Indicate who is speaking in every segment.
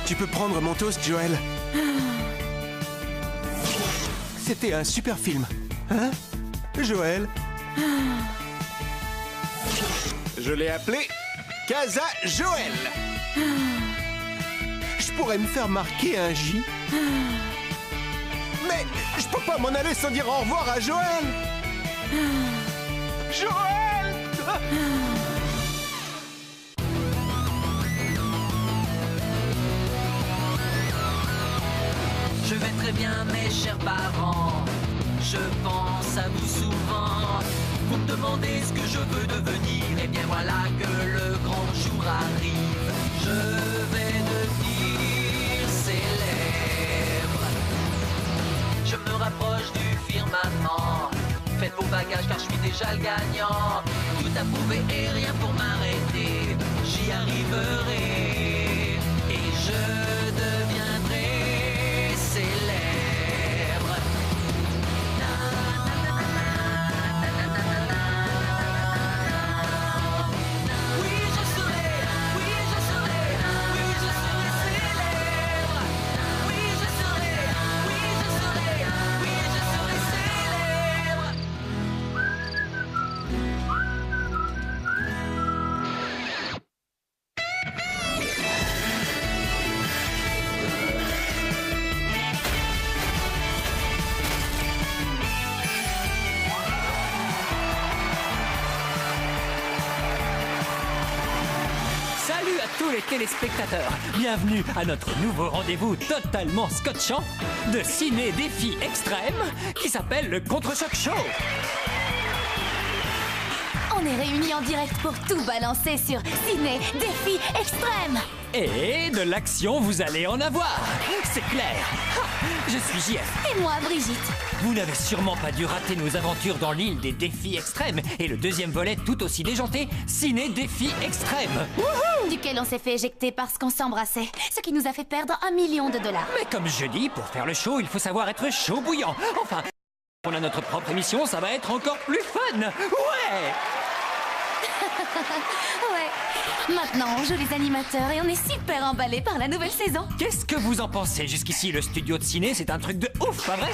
Speaker 1: Tu peux prendre mon toast, Joël. C'était un super film. Hein, Joël? Je l'ai appelé Casa Joël. Je pourrais me faire marquer un J. Mais je peux pas m'en aller sans dire au revoir à Joël. Joël!
Speaker 2: Je vais très bien, mes chers parents. Je pense à vous souvent. Vous me demandez ce que je veux devenir. Et bien voilà que le grand jour arrive. Je vais devenir célèbre. Je me rapproche du firmament. Faites vos bagages car je suis déjà le gagnant. Tout à prouver et rien pour m'arrêter. J'y arriverai. Et je deviendrai célèbre.
Speaker 3: Salut à tous les téléspectateurs. Bienvenue à notre nouveau rendez-vous totalement scotchant de ciné défi extrême qui s'appelle le Contre-Choc Show.
Speaker 4: On est réunis en direct pour tout balancer sur Ciné Défi Extrême.
Speaker 3: Et de l'action, vous allez en avoir. C'est clair. Ha, je suis JF.
Speaker 4: Et moi, Brigitte.
Speaker 3: Vous n'avez sûrement pas dû rater nos aventures dans l'île des défis extrêmes et le deuxième volet tout aussi déjanté, Ciné Défi Extrême. Wouhou!
Speaker 4: Duquel on s'est fait éjecter parce qu'on s'embrassait, ce qui nous a fait perdre $1 million.
Speaker 3: Mais comme je dis, pour faire le show, il faut savoir être chaud bouillant. Enfin, on a notre propre émission, ça va être encore plus fun. Ouais!
Speaker 4: Ouais. Maintenant, on joue les animateurs et on est super emballés par la nouvelle saison.
Speaker 3: Qu'est-ce que vous en pensez? Jusqu'ici, le studio de ciné, c'est un truc de ouf, pas vrai?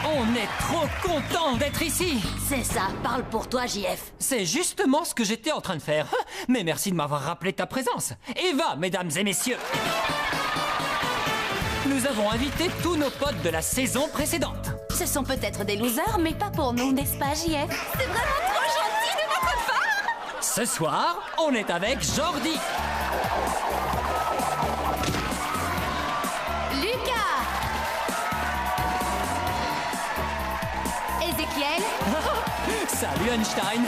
Speaker 3: On est trop contents d'être ici.
Speaker 4: C'est ça, parle pour toi, JF.
Speaker 3: C'est justement ce que j'étais en train de faire. Mais merci de m'avoir rappelé ta présence. Eva, mesdames et messieurs. Nous avons invité tous nos potes de la saison précédente.
Speaker 4: Ce sont peut-être des losers, mais pas pour nous, n'est-ce pas, JF? C'est vraiment trop gentil de votre part.
Speaker 3: Ce soir, on est avec Jordi.
Speaker 4: Lucas. Ézéchiel.
Speaker 3: Salut Einstein.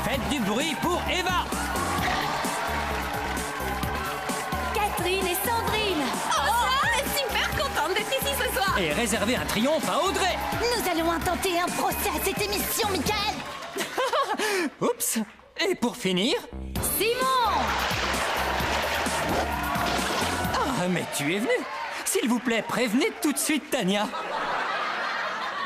Speaker 3: Faites du bruit pour Eva.
Speaker 4: Catherine et Sandrine.
Speaker 5: Super contente d'être ici ce soir.
Speaker 3: Et réservez un triomphe à Audrey.
Speaker 4: Nous allons intenter un procès à cette émission, Michael.
Speaker 3: Oups. Et pour finir...
Speaker 4: Simon.
Speaker 3: Ah, mais tu es venu. S'il vous plaît, prévenez tout de suite Tania.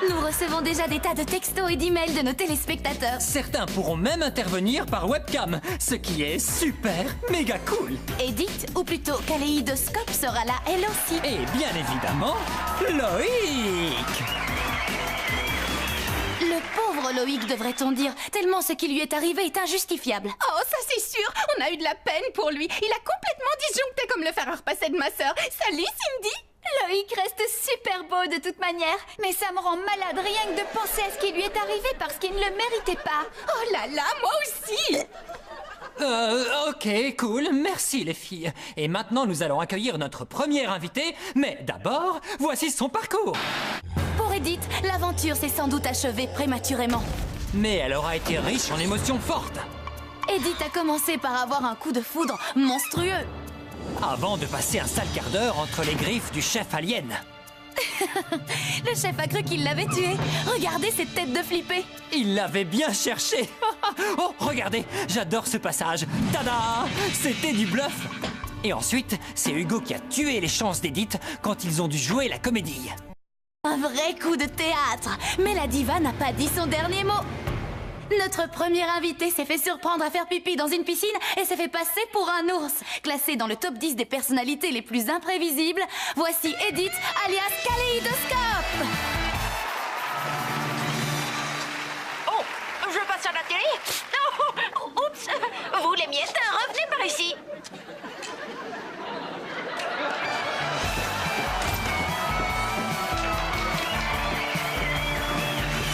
Speaker 4: Nous recevons déjà des tas de textos et d'emails de nos téléspectateurs.
Speaker 3: Certains pourront même intervenir par webcam, ce qui est super, méga cool.
Speaker 4: Edith, ou plutôt Kaléidoscope, sera là elle aussi.
Speaker 3: Et bien évidemment, Loïc.
Speaker 4: Le pauvre Loïc, devrait-on dire, tellement ce qui lui est arrivé est injustifiable.
Speaker 5: Oh, ça c'est sûr. On a eu de la peine pour lui. Il a complètement disjoncté comme le fer à repasser de ma sœur. Salut, Cindy.
Speaker 4: Loïc reste super beau de toute manière, mais ça me rend malade rien que de penser à ce qui lui est arrivé parce qu'il ne le méritait pas.
Speaker 5: Oh là là, moi aussi.
Speaker 3: Ok, cool, merci les filles. Et maintenant nous allons accueillir notre premier invité, mais d'abord, voici son parcours.
Speaker 4: Pour Edith, l'aventure s'est sans doute achevée prématurément.
Speaker 3: Mais elle aura été riche en émotions fortes.
Speaker 4: Edith a commencé par avoir un coup de foudre monstrueux.
Speaker 3: Avant de passer un sale quart d'heure entre les griffes du chef alien.
Speaker 4: Le chef a cru qu'il l'avait tué. Regardez cette tête de flippé.
Speaker 3: Il l'avait bien cherché. Oh, regardez, j'adore ce passage. Tada! C'était du bluff. Et ensuite, c'est Hugo qui a tué les chances d'Edith quand ils ont dû jouer la comédie.
Speaker 4: Un vrai coup de théâtre. Mais la diva n'a pas dit son dernier mot.
Speaker 6: Notre premier invité s'est fait surprendre à faire pipi dans une piscine et s'est fait passer pour un ours. Classé dans le top 10 des personnalités les plus imprévisibles, voici Edith, alias Kaléidoscope.
Speaker 7: Oh, je passe à la télé? Oh, oups, vous les miettes, revenez par ici.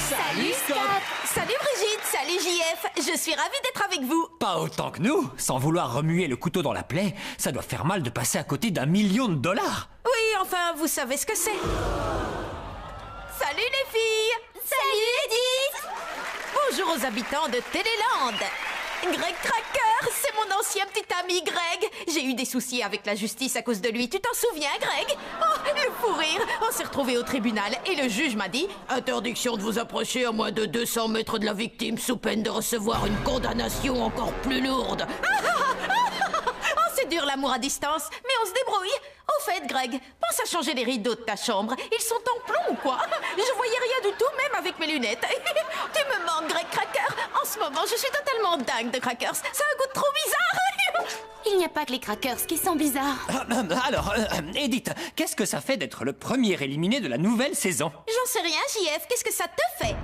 Speaker 3: Salut, Scott!
Speaker 5: Salut Brigitte, salut JF, je suis ravie d'être avec vous.
Speaker 3: Pas autant que nous. Sans vouloir remuer le couteau dans la plaie, ça doit faire mal de passer à côté d'1 million de dollars.
Speaker 5: Oui, enfin, vous savez ce que c'est. Salut les filles. Salut Edith. Bonjour aux habitants de Téléland. Greg Tracker, c'est mon ancien petit ami Greg. J'ai eu des soucis avec la justice à cause de lui. Tu t'en souviens, Greg? Oh, le fou rire. On s'est retrouvés au tribunal et le juge m'a dit « Interdiction de vous approcher à moins de 200 mètres de la victime sous peine de recevoir une condamnation encore plus lourde. » Oh, c'est dur l'amour à distance, mais on se débrouille. Au fait, Greg, pense à changer les rideaux de ta chambre. Ils sont en plomb ou quoi? Je voyais rien du tout, même avec mes lunettes. Tu me manques, Greg Cracker. En ce moment, je suis totalement dingue de crackers. Ça a un goût trop bizarre.
Speaker 6: Il n'y a pas que les crackers qui sont bizarres.
Speaker 3: Alors, Edith, qu'est-ce que ça fait d'être le premier éliminé de la nouvelle saison?
Speaker 5: J'en sais rien, JF. Qu'est-ce que ça te fait?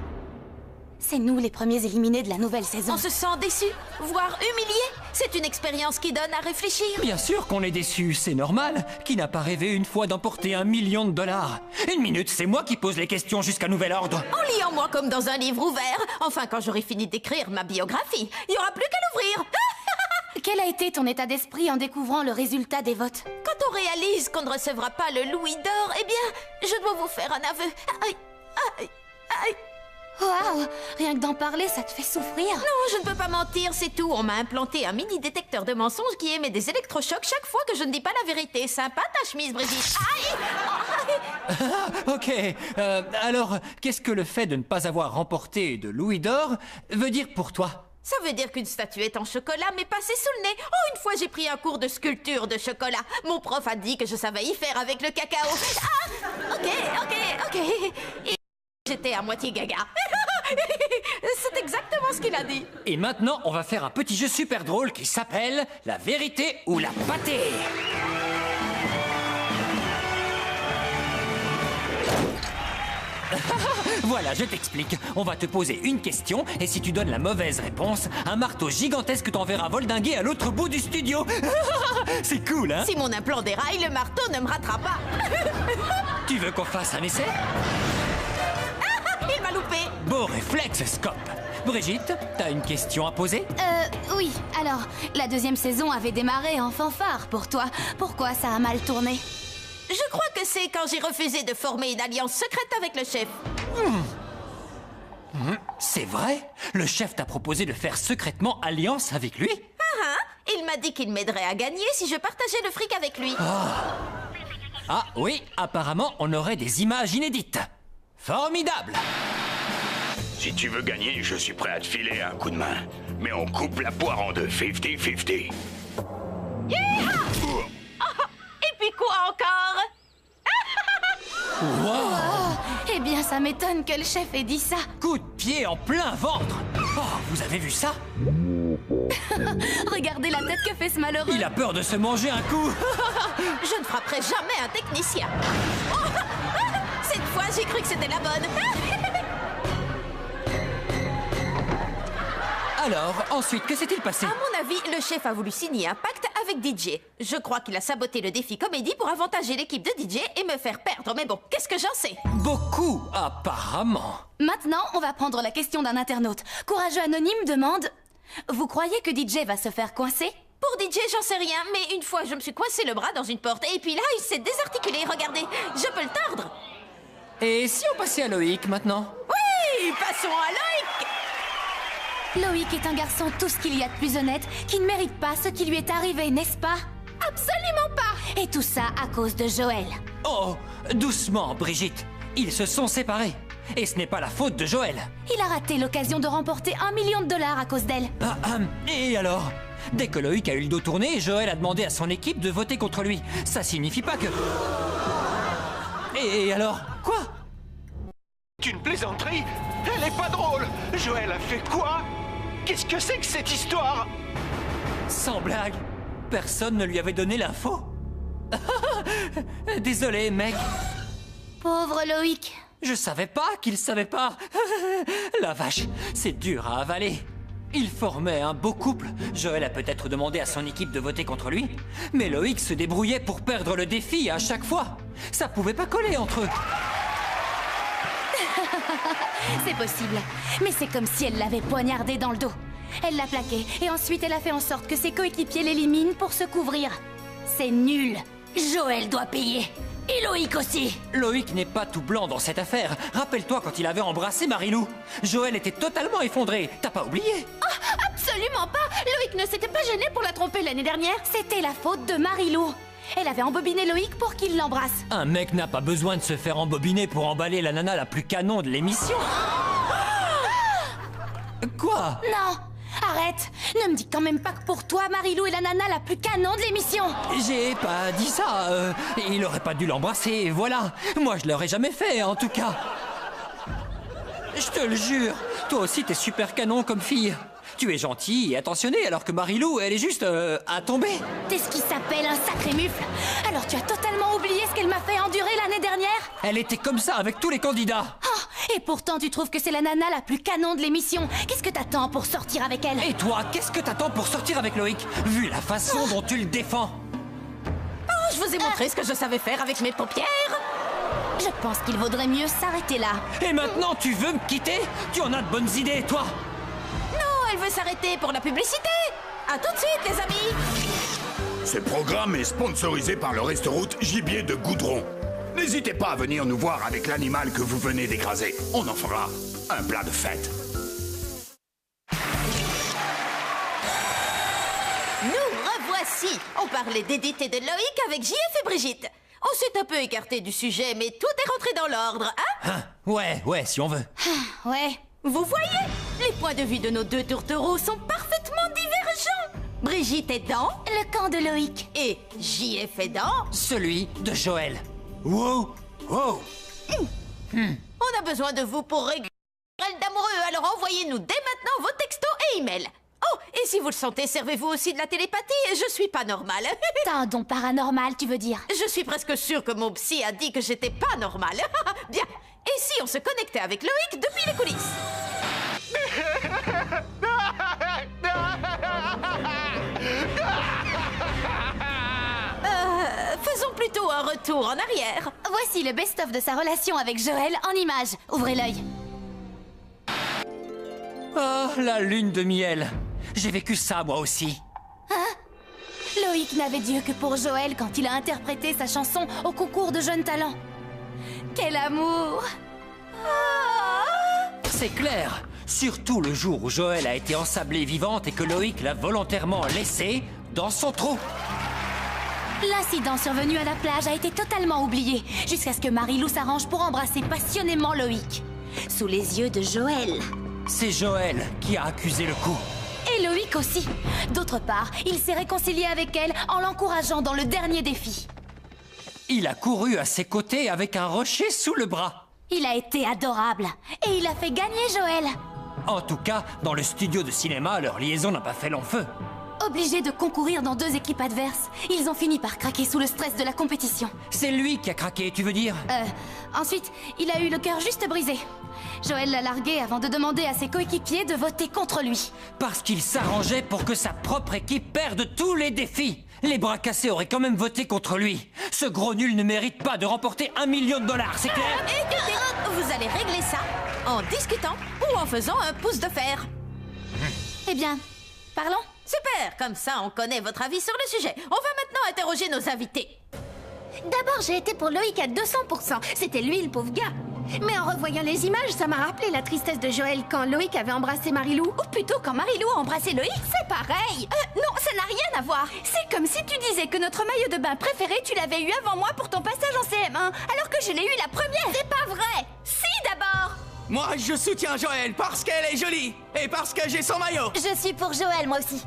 Speaker 6: C'est nous les premiers éliminés de la nouvelle saison.
Speaker 5: On se sent déçu, voire humilié. C'est une expérience qui donne à réfléchir.
Speaker 3: Bien sûr qu'on est déçu, c'est normal. Qui n'a pas rêvé une fois d'emporter 1 million de dollars? Une minute, c'est moi qui pose les questions jusqu'à nouvel ordre.
Speaker 5: En liant moi comme dans un livre ouvert. Enfin, quand j'aurai fini d'écrire ma biographie, il n'y aura plus qu'à l'ouvrir.
Speaker 6: Quel a été ton état d'esprit en découvrant le résultat des votes?
Speaker 5: Quand on réalise qu'on ne recevra pas le Louis d'or, eh bien, je dois vous faire un aveu. Aïe, aïe, aïe.
Speaker 6: Waouh! Rien que d'en parler, ça te fait souffrir.
Speaker 5: Non, je ne peux pas mentir, c'est tout. On m'a implanté un mini détecteur de mensonges qui émet des électrochocs chaque fois que je ne dis pas la vérité. Sympa ta chemise, Brigitte. Aïe!
Speaker 3: Ah, ok. Alors, qu'est-ce que le fait de ne pas avoir remporté de Louis d'or veut dire pour toi?
Speaker 5: Ça veut dire qu'une statuette en chocolat m'est passée sous le nez. Oh, une fois j'ai pris un cours de sculpture de chocolat. Mon prof a dit que je savais y faire avec le cacao. Ah! Ok. Et j'étais à moitié gaga. C'est exactement ce qu'il a dit.
Speaker 3: Et maintenant, on va faire un petit jeu super drôle qui s'appelle la vérité ou la pâtée. Voilà, je t'explique. On va te poser une question et si tu donnes la mauvaise réponse, un marteau gigantesque t'enverra voldinguer à l'autre bout du studio. C'est cool, hein?
Speaker 5: Si mon implant déraille, le marteau ne me rattrape pas.
Speaker 3: Tu veux qu'on fasse un essai?
Speaker 5: Il m'a loupé.
Speaker 3: Beau réflexe, Scop. Brigitte, t'as une question à poser?
Speaker 6: Oui. Alors, la deuxième saison avait démarré en fanfare pour toi. Pourquoi ça a mal tourné?
Speaker 5: Je crois que c'est quand j'ai refusé de former une alliance secrète avec le chef.
Speaker 3: C'est vrai? Le chef t'a proposé de faire secrètement alliance avec lui?
Speaker 5: Il m'a dit qu'il m'aiderait à gagner si je partageais le fric avec lui.
Speaker 3: Ah oui, apparemment on aurait des images inédites. Formidable!
Speaker 8: Si tu veux gagner, je suis prêt à te filer un coup de main. Mais on coupe la poire en deux, 50-50.
Speaker 7: Et puis quoi encore?
Speaker 6: Eh bien, ça m'étonne que le chef ait dit ça.
Speaker 3: Coup de pied en plein ventre! Oh, vous avez vu ça?
Speaker 6: Regardez la tête que fait ce malheureux.
Speaker 3: Il a peur de se manger un coup!
Speaker 5: Je ne frapperai jamais un technicien. Cette fois, j'ai cru que c'était la bonne.
Speaker 3: Alors, ensuite, que s'est-il passé?
Speaker 5: À mon avis, le chef a voulu signer un pacte avec DJ. Je crois qu'il a saboté le défi comédie pour avantager l'équipe de DJ et me faire perdre. Mais bon, qu'est-ce que j'en sais?
Speaker 3: Beaucoup, apparemment.
Speaker 6: Maintenant, on va prendre la question d'un internaute. Courageux Anonyme demande... Vous croyez que DJ va se faire coincer?
Speaker 5: Pour DJ, j'en sais rien, mais une fois, je me suis coincé le bras dans une porte et puis là, il s'est désarticulé. Regardez, je peux le tordre.
Speaker 3: Et si on passait à Loïc maintenant?
Speaker 5: Oui, passons à Loïc.
Speaker 6: Loïc est un garçon tout ce qu'il y a de plus honnête, qui ne mérite pas ce qui lui est arrivé, n'est-ce pas?
Speaker 5: Absolument pas.
Speaker 6: Et tout ça à cause de Joël.
Speaker 3: Oh, doucement, Brigitte. Ils se sont séparés. Et ce n'est pas la faute de Joël.
Speaker 6: Il a raté l'occasion de remporter 1 million de dollars à cause d'elle.
Speaker 3: Et alors? Dès que Loïc a eu le dos tourné, Joël a demandé à son équipe de voter contre lui. Ça signifie pas que... Et alors? Quoi?
Speaker 1: C'est une plaisanterie. Elle est pas drôle. Joël a fait quoi? Qu'est-ce que c'est que cette histoire?
Speaker 3: Sans blague, personne ne lui avait donné l'info. Désolé, mec.
Speaker 6: Pauvre Loïc.
Speaker 3: Je savais pas qu'il savait pas. La vache, c'est dur à avaler. Ils formaient un beau couple. Joël a peut-être demandé à son équipe de voter contre lui, mais Loïc se débrouillait pour perdre le défi à chaque fois. Ça pouvait pas coller entre eux.
Speaker 6: C'est possible. Mais c'est comme si elle l'avait poignardé dans le dos. Elle l'a plaqué et ensuite elle a fait en sorte que ses coéquipiers l'éliminent pour se couvrir. C'est nul. Joël doit payer. Et Loïc aussi.
Speaker 3: Loïc n'est pas tout blanc dans cette affaire. Rappelle-toi quand il avait embrassé Marilou. Joël était totalement effondré. T'as pas oublié?
Speaker 6: Absolument pas. Loïc ne s'était pas gêné pour la tromper l'année dernière. C'était la faute de Marilou. Elle avait embobiné Loïc pour qu'il l'embrasse.
Speaker 3: Un mec n'a pas besoin de se faire embobiner pour emballer la nana la plus canon de l'émission. Quoi?
Speaker 6: Non. Arrête. Ne me dis quand même pas que pour toi, Marilou est la nana la plus canon de l'émission.
Speaker 3: J'ai pas dit ça. Il aurait pas dû l'embrasser, voilà. Moi, je l'aurais jamais fait, en tout cas. Je te le jure. Toi aussi, t'es super canon comme fille. Tu es gentille et attentionnée, alors que Marilou, elle est juste à tomber.
Speaker 6: T'es ce qui s'appelle un sacré mufle. Alors tu as totalement oublié ce qu'elle m'a fait endurer l'année dernière?
Speaker 3: Elle était comme ça avec tous les candidats.
Speaker 6: Oh, et pourtant tu trouves que c'est la nana la plus canon de l'émission. Qu'est-ce que t'attends pour sortir avec elle?
Speaker 3: Et toi, qu'est-ce que t'attends pour sortir avec Loïc, vu la façon dont tu le défends?
Speaker 5: Oh, je vous ai montré ce que je savais faire avec mes paupières.
Speaker 6: Je pense qu'il vaudrait mieux s'arrêter là.
Speaker 3: Et maintenant, tu veux me quitter? Tu en as de bonnes idées, toi?
Speaker 5: Non, elle veut s'arrêter pour la publicité. À tout de suite, les amis.
Speaker 8: Ce programme est sponsorisé par le restaurant Gibier de Goudron. N'hésitez pas à venir nous voir avec l'animal que vous venez d'écraser. On en fera un plat de fête.
Speaker 5: Nous revoici. On parlait d'Edith et de Loïc avec JF et Brigitte. On s'est un peu écarté du sujet, mais tout est rentré dans l'ordre, hein?
Speaker 3: Ouais, si on veut.
Speaker 6: Ouais.
Speaker 5: Vous voyez, les points de vue de nos deux tourtereaux sont parfaitement divergents. Brigitte est dans
Speaker 6: Le camp de Loïc.
Speaker 5: et JF est dans.
Speaker 3: Celui de Joël. Wow.
Speaker 5: On a besoin de vous pour régler d'amoureux, alors envoyez-nous dès maintenant vos textos et emails. Oh, et si vous le sentez, servez-vous aussi de la télépathie, je suis pas normale.
Speaker 6: T'as un don paranormal, tu veux dire?
Speaker 5: Je suis presque sûre que mon psy a dit que j'étais pas normale. Bien, et si on se connectait avec Loïc depuis les coulisses? Faisons plutôt un retour en arrière.
Speaker 6: Voici le best-of de sa relation avec Joël en images. Ouvrez l'œil.
Speaker 3: Oh, la lune de miel. J'ai vécu ça, moi aussi.
Speaker 6: Loïc n'avait Dieu que pour Joël quand il a interprété sa chanson au concours de jeunes talents. Quel amour!
Speaker 3: C'est clair. Surtout le jour où Joël a été ensablée vivante et que Loïc l'a volontairement laissée dans son trou.
Speaker 6: L'incident survenu à la plage a été totalement oublié, jusqu'à ce que Marilou s'arrange pour embrasser passionnément Loïc. Sous les yeux de Joël.
Speaker 3: C'est Joël qui a accusé le coup.
Speaker 6: Et Loïc aussi. D'autre part, il s'est réconcilié avec elle en l'encourageant dans le dernier défi.
Speaker 3: Il a couru à ses côtés avec un rocher sous le bras.
Speaker 6: Il a été adorable. Et il a fait gagner Joël.
Speaker 3: En tout cas, dans le studio de cinéma, leur liaison n'a pas fait long feu.
Speaker 6: Obligés de concourir dans deux équipes adverses, ils ont fini par craquer sous le stress de la compétition.
Speaker 3: C'est lui qui a craqué, tu veux dire?
Speaker 6: Ensuite, il a eu le cœur juste brisé. Joël l'a largué avant de demander à ses coéquipiers de voter contre lui.
Speaker 3: Parce qu'il s'arrangeait pour que sa propre équipe perde tous les défis. Les bras cassés auraient quand même voté contre lui. Ce gros nul ne mérite pas de remporter $1 million, c'est clair?
Speaker 5: Écoutez, vous allez régler ça en discutant ou en faisant un pouce de fer.
Speaker 6: Eh bien, parlons.
Speaker 5: Super, comme ça on connaît votre avis sur le sujet. On va maintenant interroger nos invités.
Speaker 4: D'abord, j'ai été pour Loïc à 200%. C'était lui, le pauvre gars. Mais en revoyant les images, ça m'a rappelé la tristesse de Joël quand Loïc avait embrassé Marilou. Ou plutôt quand Marilou a embrassé Loïc, c'est pareil. Non, ça n'a rien à voir. C'est comme si tu disais que notre maillot de bain préféré, tu l'avais eu avant moi pour ton passage en CM1, alors que je l'ai eu la première. C'est pas vrai. Si, d'abord.
Speaker 1: Moi, je soutiens Joël parce qu'elle est jolie et parce que j'ai son maillot.
Speaker 6: Je suis pour Joël, moi aussi.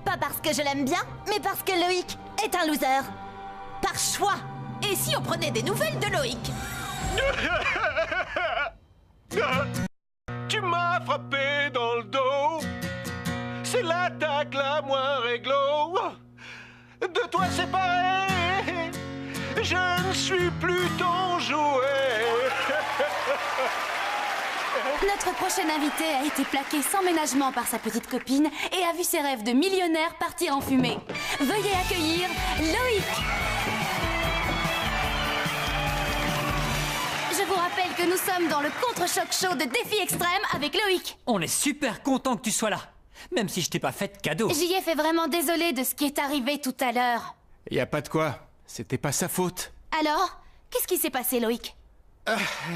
Speaker 6: Pas parce que je l'aime bien, mais parce que Loïc est un loser. Par choix.
Speaker 5: Et si on prenait des nouvelles de Loïc?
Speaker 6: Notre prochain invité a été plaqué sans ménagement par sa petite copine et a vu ses rêves de millionnaire partir en fumée. Veuillez accueillir Loïc. Je vous rappelle que nous sommes dans le contre-choc show de Défi Extrême avec Loïc.
Speaker 3: On est super content que tu sois là, même si je t'ai pas fait de cadeau.
Speaker 6: JF est vraiment désolé de ce qui est arrivé tout à l'heure.
Speaker 9: Y a pas de quoi, c'était pas sa faute.
Speaker 6: Alors, qu'est-ce qui s'est passé, Loïc?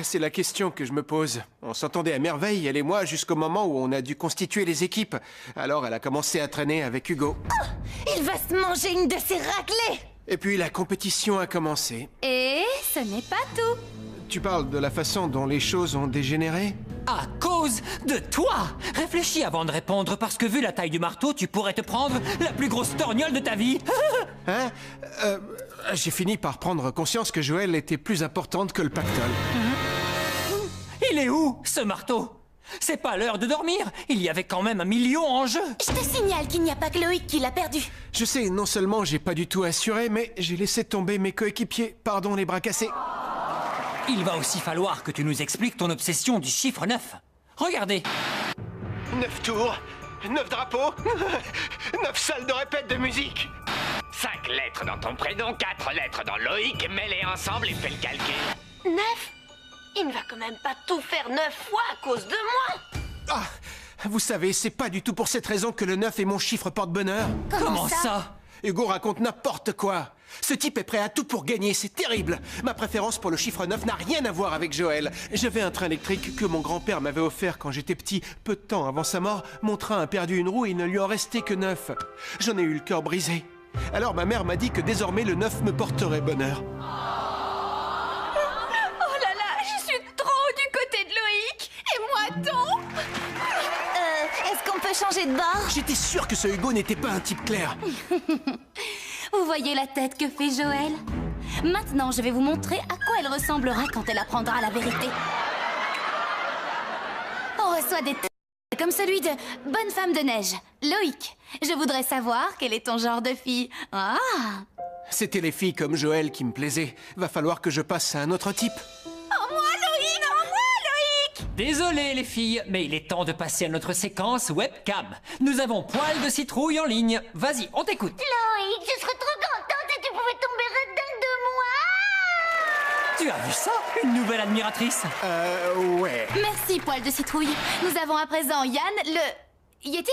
Speaker 9: C'est la question que je me pose. On s'entendait à merveille, elle et moi, jusqu'au moment où on a dû constituer les équipes. Alors elle a commencé à traîner avec Hugo.
Speaker 6: Oh, il va se manger une de ses raclées.
Speaker 9: Et puis la compétition a commencé.
Speaker 6: Et ce n'est pas tout.
Speaker 9: Tu parles de la façon dont les choses ont dégénéré?
Speaker 3: À cause de toi! Réfléchis avant de répondre, parce que vu la taille du marteau, tu pourrais te prendre la plus grosse torgnole de ta vie.
Speaker 9: Hein? J'ai fini par prendre conscience que Joël était plus importante que le pactole.
Speaker 3: Il est où, ce marteau? C'est pas l'heure de dormir. Il y avait quand même 1 million en jeu.
Speaker 6: Je te signale qu'il n'y a pas que Loïc qui l'a perdu.
Speaker 9: Je sais, non seulement j'ai pas du tout assuré, mais j'ai laissé tomber mes coéquipiers. Pardon, les bras cassés.
Speaker 3: Il va aussi falloir que tu nous expliques ton obsession du chiffre 9. Regardez.
Speaker 1: 9 tours, 9 drapeaux, 9 salles de répète de musique.
Speaker 10: 5 lettres dans ton prénom, 4 lettres dans Loïc, mets-les ensemble et fais le calcul.
Speaker 7: 9? Il ne va quand même pas tout faire 9 fois à cause de moi.
Speaker 9: Ah, vous savez, c'est pas du tout pour cette raison que le 9 est mon chiffre porte-bonheur.
Speaker 3: Comment ça?
Speaker 9: Hugo raconte n'importe quoi. Ce type est prêt à tout pour gagner, c'est terrible. Ma préférence pour le chiffre 9 n'a rien à voir avec Joël. J'avais un train électrique que mon grand-père m'avait offert quand j'étais petit. Peu de temps avant sa mort, mon train a perdu une roue et il ne lui en restait que 9. J'en ai eu le cœur brisé. Alors ma mère m'a dit que désormais le 9 me porterait bonheur.
Speaker 5: Oh là là, je suis trop du côté de Loïc. Et moi donc.
Speaker 6: Est-ce qu'on peut changer de bord?
Speaker 9: J'étais sûr que ce Hugo n'était pas un type clair.
Speaker 6: Vous voyez la tête que fait Joël? Maintenant, je vais vous montrer à quoi elle ressemblera quand elle apprendra la vérité. On reçoit des comme celui de Bonne Femme de Neige. Loïc, je voudrais savoir quel est ton genre de fille. Ah!
Speaker 9: C'était les filles comme Joël qui me plaisaient. Va falloir que je passe à un autre type.
Speaker 5: Oh moi Loïc, oh moi Loïc.
Speaker 3: Désolé les filles, mais il est temps de passer à notre séquence webcam. Nous avons Poil de Citrouille en ligne. Vas-y, on t'écoute.
Speaker 4: Loïc, je serais trop contente si tu pouvais tomber redingue de moi.
Speaker 3: Tu as vu ça? Une nouvelle admiratrice.
Speaker 9: Ouais.
Speaker 6: Merci, Poil de Citrouille. Nous avons à présent Yann, le Yeti.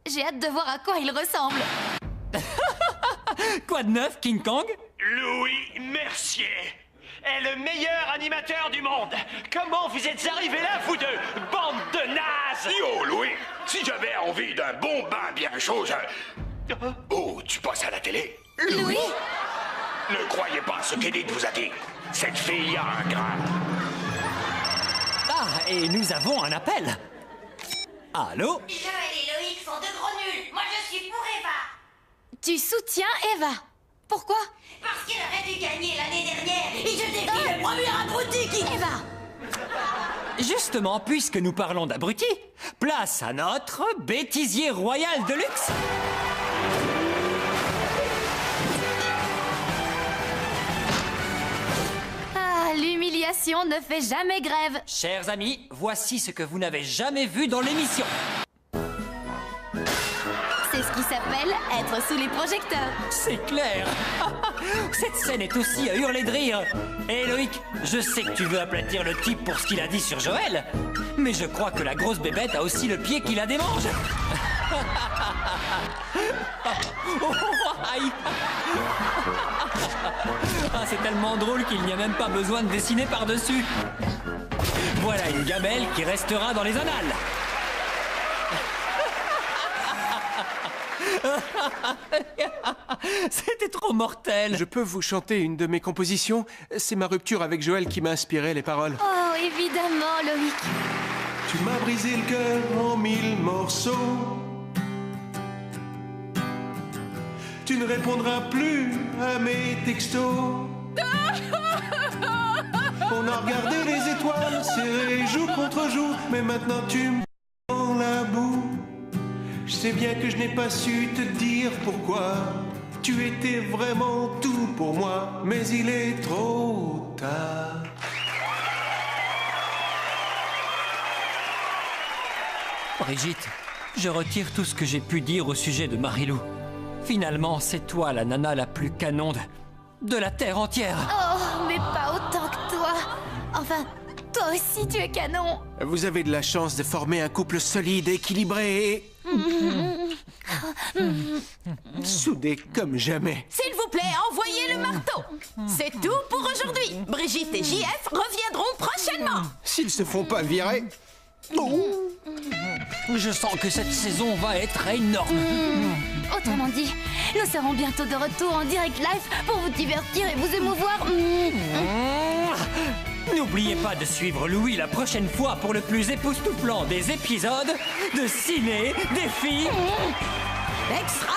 Speaker 6: J'ai hâte de voir à quoi il ressemble.
Speaker 3: Quoi de neuf, King Kong?
Speaker 10: Louis Mercier est le meilleur animateur du monde. Comment vous êtes arrivés là, vous deux, bande de nazes?
Speaker 8: Yo, Louis, si j'avais envie d'un bon bain bien chaud, je... Oh, tu passes à la télé?
Speaker 6: Louis?
Speaker 8: Ne croyez pas ce qu'Edith vous a dit. Cette fille a un grain.
Speaker 3: Ah, et nous avons un appel. Allô?
Speaker 7: Joël et Loïc sont deux gros nuls. Moi, je suis pour Eva.
Speaker 6: Tu soutiens Eva. Pourquoi?
Speaker 7: Parce qu'elle aurait dû gagner l'année dernière. Et je défie le premier abruti qui...
Speaker 6: Eva!
Speaker 3: Justement, puisque nous parlons d'abrutis, place à notre bêtisier royal de luxe.
Speaker 6: Ah, l'humiliation ne fait jamais grève.
Speaker 3: Chers amis, voici ce que vous n'avez jamais vu dans l'émission.
Speaker 6: C'est ce qui s'appelle être sous les projecteurs.
Speaker 3: C'est clair. Cette scène est aussi à hurler de rire. Hé Loïc, je sais que tu veux aplatir le type pour ce qu'il a dit sur Joël, mais je crois que la grosse bébête a aussi le pied qui la démange. Aïe. Ah, c'est tellement drôle qu'il n'y a même pas besoin de dessiner par-dessus. Voilà une gamelle qui restera dans les annales. C'était trop mortel.
Speaker 9: Je peux vous chanter une de mes compositions? C'est ma rupture avec Joël qui m'a inspiré les paroles.
Speaker 6: Oh, évidemment, Loïc.
Speaker 9: Tu m'as brisé le cœur en 1000 morceaux. Tu ne répondras plus à mes textos. On a regardé les étoiles serrées jour contre jour, mais maintenant tu me dans la boue. Je sais bien que je n'ai pas su te dire pourquoi. Tu étais vraiment tout pour moi, mais il est trop tard.
Speaker 3: Brigitte, je retire tout ce que j'ai pu dire au sujet de Marilou. Finalement, c'est toi la nana la plus canon de la Terre entière.
Speaker 6: Oh, mais pas autant que toi. Enfin, toi aussi tu es canon.
Speaker 9: Vous avez de la chance de former un couple solide, équilibré et... soudé comme jamais.
Speaker 5: S'il vous plaît, envoyez le marteau. C'est tout pour aujourd'hui. Brigitte et JF reviendront prochainement.
Speaker 9: S'ils se font pas virer...
Speaker 3: Je sens que cette saison va être énorme.
Speaker 6: Autrement dit, nous serons bientôt de retour en direct live pour vous divertir et vous émouvoir.
Speaker 3: N'oubliez pas de suivre Louis la prochaine fois pour le plus époustouflant des épisodes de Ciné Défi
Speaker 5: Extrême.